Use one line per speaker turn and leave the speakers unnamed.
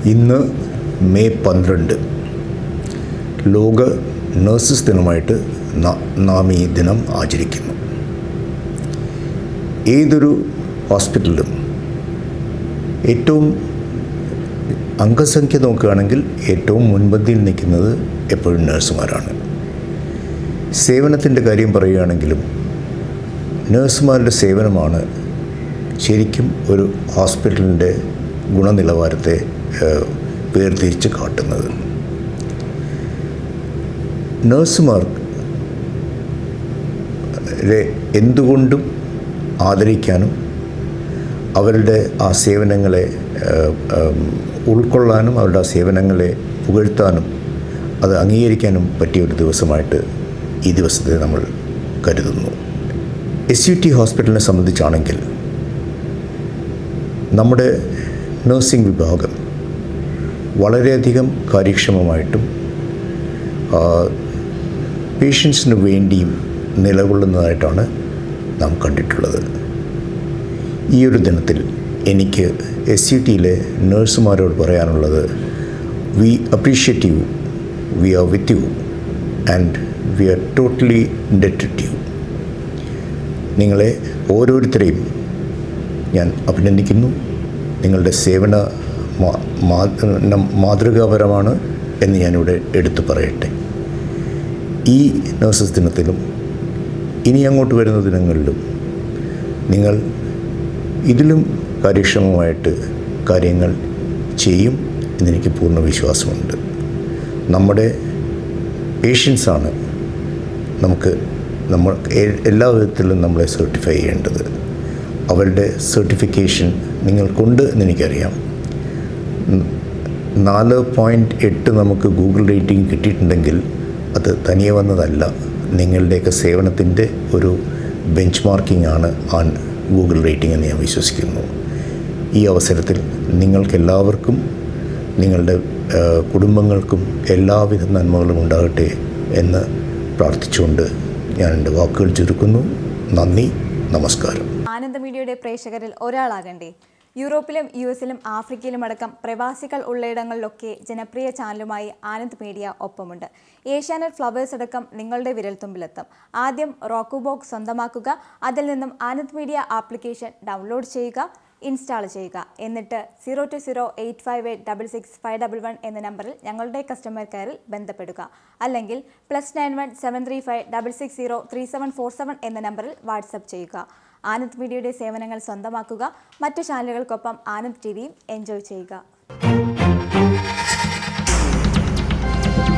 ഇന്ന് മെയ് 12 ലോക നഴ്സസ് ദിനമായിട്ട് നാം ഈ ദിനം ആചരിക്കുന്നു. ഏതൊരു ഹോസ്പിറ്റലിലും ഏറ്റവും അംഗസംഖ്യ നോക്കുകയാണെങ്കിൽ ഏറ്റവും മുൻപന്തിയിൽ നിൽക്കുന്നത് എപ്പോഴും നഴ്സുമാരാണ്. സേവനത്തിൻ്റെ കാര്യം പറയുകയാണെങ്കിലും നഴ്സുമാരുടെ സേവനമാണ് ശരിക്കും ഒരു ഹോസ്പിറ്റലിൻ്റെ ഗുണനിലവാരത്തെ വേർതിരിച്ച് കാട്ടുന്നത്. നഴ്സുമാരെ എന്തുകൊണ്ടും ആദരിക്കാനും അവരുടെ ആ സേവനങ്ങളെ ഉൾക്കൊള്ളാനും അവരുടെ ആ സേവനങ്ങളെ പുകഴ്ത്താനും അത് അംഗീകരിക്കാനും പറ്റിയ ഒരു ദിവസമായിട്ട് ഈ ദിവസത്തെ നമ്മൾ കരുതുന്നു. SUT ഹോസ്പിറ്റലിനെ സംബന്ധിച്ചാണെങ്കിൽ നമ്മുടെ നഴ്സിംഗ് വിഭാഗം വളരെയധികം കാര്യക്ഷമമായിട്ടും പേഷ്യൻസിന് വേണ്ടിയും നിലകൊള്ളുന്നതായിട്ടാണ് നാം കണ്ടിട്ടുള്ളത്. ഈ ഒരു ദിനത്തിൽ എനിക്ക് SUTയിലെ നഴ്സുമാരോട് പറയാനുള്ളത്, we appreciate you, we are with you and we are totally indebted to you. നിങ്ങളെ ഓരോരുത്തരെയും ഞാൻ അഭിനന്ദിക്കുന്നു. നിങ്ങളുടെ സേവന മാതൃകാപരമാണ് എന്ന് ഞാനിവിടെ എടുത്തു പറയട്ടെ. ഈ നഴ്സസ് ദിനത്തിലും ഇനി അങ്ങോട്ട് വരുന്ന ദിനങ്ങളിലും നിങ്ങൾ ഇതിലും കാര്യക്ഷമമായിട്ട് കാര്യങ്ങൾ ചെയ്യും എന്നെനിക്ക് പൂർണ്ണ വിശ്വാസമുണ്ട്. നമ്മുടെ പേഷ്യൻസാണ് നമ്മൾ എല്ലാ വിധത്തിലും നമ്മളെ സർട്ടിഫൈ ചെയ്യേണ്ടത്. അവരുടെ സർട്ടിഫിക്കേഷൻ നിങ്ങൾക്കുണ്ട് എന്നെനിക്കറിയാം. 4.8 നമുക്ക് ഗൂഗിൾ റേറ്റിംഗ് കിട്ടിയിട്ടുണ്ടെങ്കിൽ അത് തനിയെ വന്നതല്ല. നിങ്ങളുടെയൊക്കെ സേവനത്തിൻ്റെ ഒരു ബെഞ്ച് മാർക്കിംഗ് ആണ് ആ ഗൂഗിൾ റേറ്റിംഗ് എന്ന് ഞാൻ വിശ്വസിക്കുന്നു. ഈ അവസരത്തിൽ നിങ്ങൾക്കെല്ലാവർക്കും നിങ്ങളുടെ കുടുംബങ്ങൾക്കും എല്ലാവിധ നന്മകളും ഉണ്ടാകട്ടെ എന്ന് പ്രാർത്ഥിച്ചുകൊണ്ട് ഞാൻ എൻ്റെ വാക്കുകൾ ചുരുക്കുന്നു. നന്ദി, നമസ്കാരം.
ആനന്ദ മീഡിയയുടെ പ്രേക്ഷകരിൽ ഒരാളാകണ്ടേ? യൂറോപ്പിലും US-ലും ആഫ്രിക്കയിലും അടക്കം പ്രവാസികൾ ഉള്ളയിടങ്ങളിലൊക്കെ ജനപ്രിയ ചാനലുമായി ആനന്ദ് മീഡിയ ഒപ്പമുണ്ട്. ഏഷ്യാനെറ്റ് ഫ്ലവേഴ്സ് അടക്കം നിങ്ങളുടെ വിരൽത്തുമ്പിലെത്തും. ആദ്യം റോക്കു ബോക്സ് സ്വന്തമാക്കുക. അതിൽ നിന്നും ആനന്ദ് മീഡിയ ആപ്ലിക്കേഷൻ ഡൗൺലോഡ് ചെയ്യുക, ഇൻസ്റ്റാൾ ചെയ്യുക. എന്നിട്ട് 02085866511 എന്ന നമ്പറിൽ ഞങ്ങളുടെ കസ്റ്റമർ കെയറിൽ ബന്ധപ്പെടുക. അല്ലെങ്കിൽ +91 735 660 3747 എന്ന നമ്പറിൽ വാട്സപ്പ് ചെയ്യുക. ആനന്ദ് മീഡിയയുടെ സേവനങ്ങൾ സ്വന്തമാക്കുക. മറ്റു ചാനലുകൾക്കൊപ്പം ആനന്ദ് TVയും എൻജോയ് ചെയ്യുക.